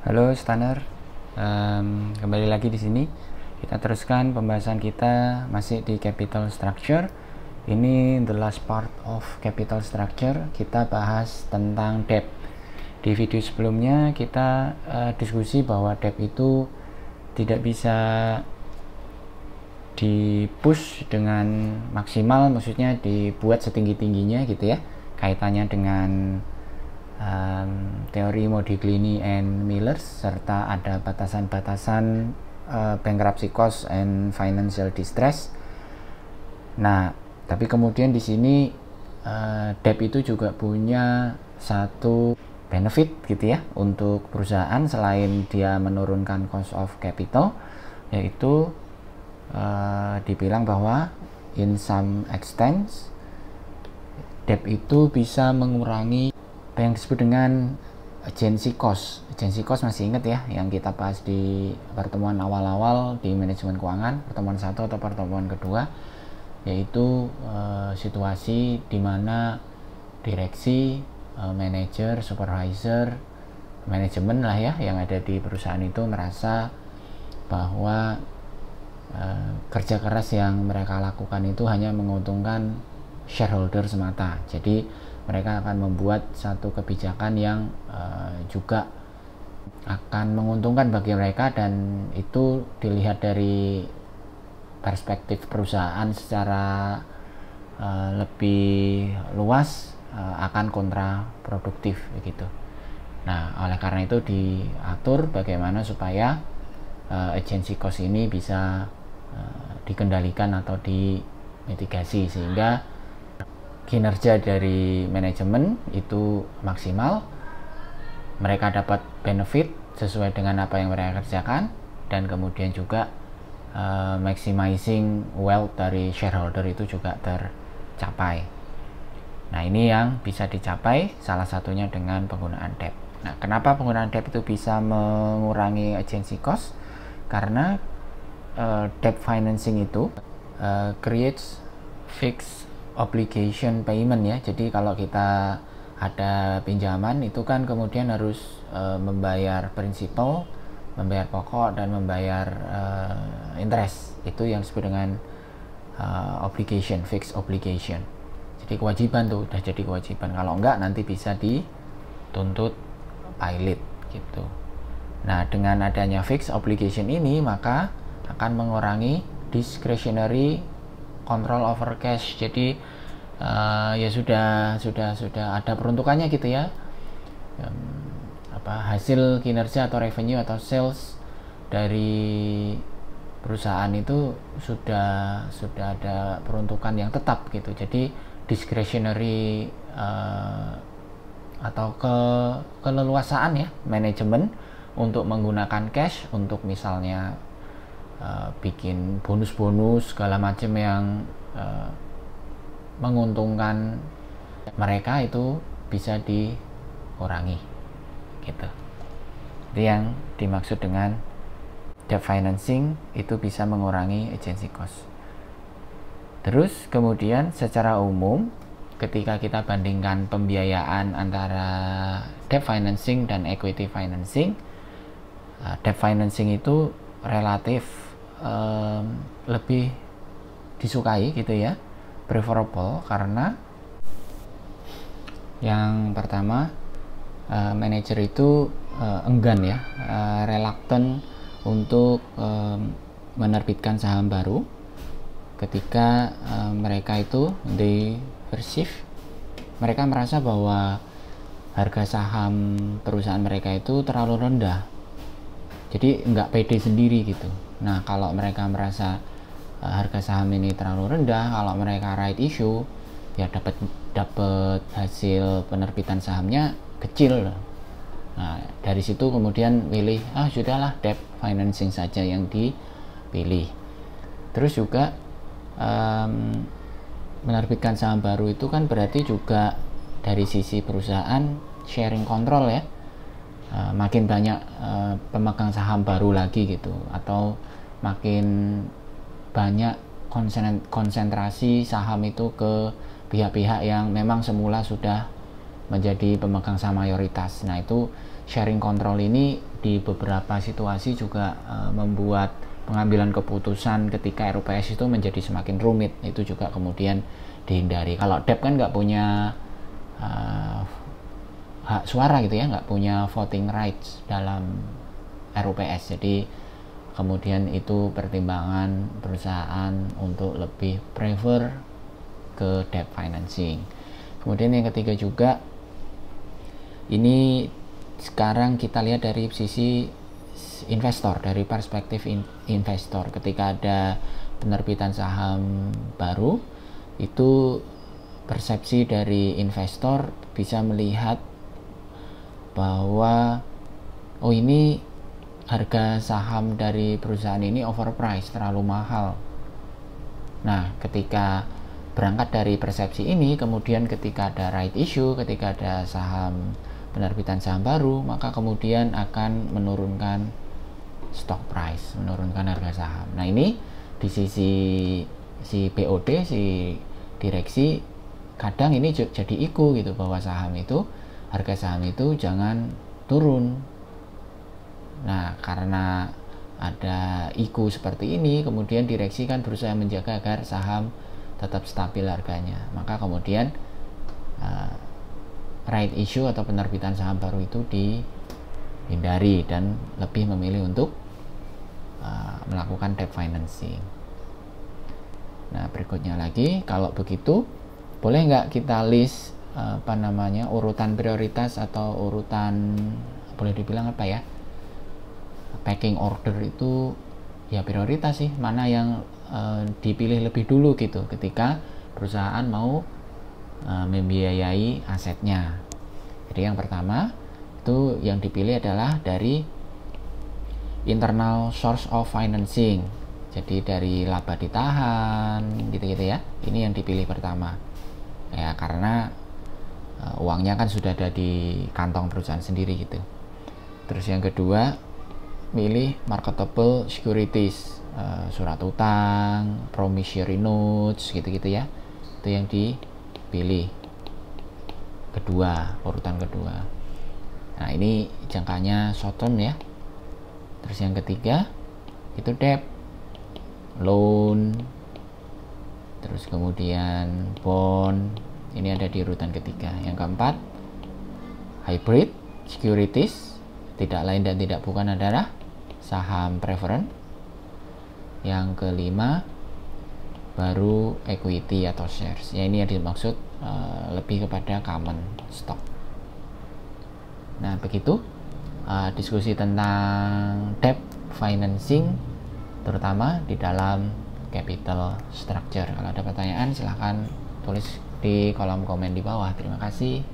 Halo Staner. Kembali lagi di sini. Kita teruskan pembahasan kita masih di capital structure. Ini the last part of capital structure. Kita bahas tentang debt. Di video sebelumnya kita diskusi bahwa debt itu tidak bisa di-push dengan maksimal, maksudnya dibuat setinggi-tingginya gitu ya. Kaitannya dengan teori Modigliani and Miller, serta ada batasan-batasan bankruptcy cost and financial distress. Nah, tapi kemudian di sini debt itu juga punya satu benefit gitu ya untuk perusahaan selain dia menurunkan cost of capital, yaitu dibilang bahwa in some extent debt itu bisa mengurangi apa yang disebut dengan agency cost. Agency cost masih ingat ya yang kita bahas di pertemuan awal-awal di manajemen keuangan, pertemuan 1 atau pertemuan kedua, yaitu situasi di mana direksi, manajer, supervisor, manajemen lah ya yang ada di perusahaan itu merasa bahwa kerja keras yang mereka lakukan itu hanya menguntungkan shareholder semata. Jadi mereka akan membuat satu kebijakan yang juga akan menguntungkan bagi mereka, dan itu dilihat dari perspektif perusahaan secara lebih luas akan kontraproduktif begitu. Nah, oleh karena itu diatur bagaimana supaya agency cost ini bisa dikendalikan atau dimitigasi sehingga kinerja dari manajemen itu maksimal, mereka dapat benefit sesuai dengan apa yang mereka kerjakan, dan kemudian juga maximizing wealth dari shareholder itu juga tercapai. Nah, ini yang bisa dicapai salah satunya dengan penggunaan debt. Nah, kenapa penggunaan debt itu bisa mengurangi agency cost? Karena debt financing itu creates fixed obligation payment ya. Jadi kalau kita ada pinjaman itu kan kemudian harus membayar prinsipal, membayar pokok, dan membayar interest. Itu yang disebut dengan obligation, fixed obligation. Jadi kewajiban tuh, udah jadi kewajiban. Kalau enggak nanti bisa dituntut pilot gitu. Nah, dengan adanya fixed obligation ini maka akan mengurangi discretionary control over cash. Jadi ya sudah ada peruntukannya gitu ya. Hasil kinerja atau revenue atau sales dari perusahaan itu sudah ada peruntukan yang tetap gitu. Jadi discretionary atau keleluasaan ya manajemen untuk menggunakan cash untuk misalnya bikin bonus-bonus segala macam yang menguntungkan mereka itu bisa dikurangi gitu. Itu yang dimaksud dengan debt financing, itu bisa mengurangi agency cost. Terus kemudian secara umum ketika kita bandingkan pembiayaan antara debt financing dan equity financing, debt financing itu relatif lebih disukai gitu ya, preferable, karena yang pertama manajer itu enggan ya, reluctant untuk menerbitkan saham baru ketika mereka itu they perceive, mereka merasa bahwa harga saham perusahaan mereka itu terlalu rendah. Jadi nggak pede sendiri gitu. Nah, kalau mereka merasa harga saham ini terlalu rendah, kalau mereka right issue, ya dapat hasil penerbitan sahamnya kecil. Nah, dari situ kemudian pilih sudahlah debt financing saja yang dipilih. Terus juga menerbitkan saham baru itu kan berarti juga dari sisi perusahaan sharing control ya. Makin banyak pemegang saham baru lagi gitu, atau makin banyak konsentrasi saham itu ke pihak-pihak yang memang semula sudah menjadi pemegang saham mayoritas. Nah, itu sharing control ini di beberapa situasi juga membuat pengambilan keputusan ketika RUPS itu menjadi semakin rumit. Itu juga kemudian dihindari. Kalau debt kan nggak punya hak suara gitu ya, nggak punya voting rights dalam RUPS. Jadi kemudian itu pertimbangan perusahaan untuk lebih prefer ke debt financing. Kemudian yang ketiga juga, ini sekarang kita lihat dari sisi investor, dari perspektif investor. Ketika ada penerbitan saham baru, itu persepsi dari investor bisa melihat bahwa oh ini harga saham dari perusahaan ini overpriced, terlalu mahal. Nah, ketika berangkat dari persepsi ini, kemudian ketika ada right issue, ketika ada penerbitan saham baru, maka kemudian akan menurunkan stock price, menurunkan harga saham. Nah, ini di sisi si BOD, si direksi, kadang ini jadi iku gitu, bahwa harga saham itu jangan turun. Nah, karena ada iku seperti ini, kemudian direksi kan berusaha menjaga agar saham tetap stabil harganya. Maka kemudian right issue atau penerbitan saham baru itu dihindari dan lebih memilih untuk melakukan debt financing. Nah, berikutnya lagi, kalau begitu boleh nggak kita list urutan prioritas atau urutan, boleh dibilang apa ya, packing order itu ya prioritas sih, mana yang dipilih lebih dulu gitu ketika perusahaan mau membiayai asetnya. Jadi yang pertama itu yang dipilih adalah dari internal source of financing, jadi dari laba ditahan gitu-gitu ya. Ini yang dipilih pertama ya, karena uangnya kan sudah ada di kantong perusahaan sendiri gitu. Terus yang kedua, milih marketable securities, surat utang, promissory notes gitu-gitu ya. Itu yang dipilih kedua, urutan kedua. Nah, ini jangkanya short term ya. Terus yang ketiga itu debt, loan, terus kemudian bond, ini ada di urutan ketiga. Yang keempat, hybrid securities, tidak lain dan tidak bukan adalah saham preference. Yang kelima, baru equity atau shares. Ya, ini yang dimaksud lebih kepada common stock. Nah, begitu diskusi tentang debt financing, terutama di dalam capital structure. Kalau ada pertanyaan, silahkan tulis di kolom komen di bawah. Terima kasih.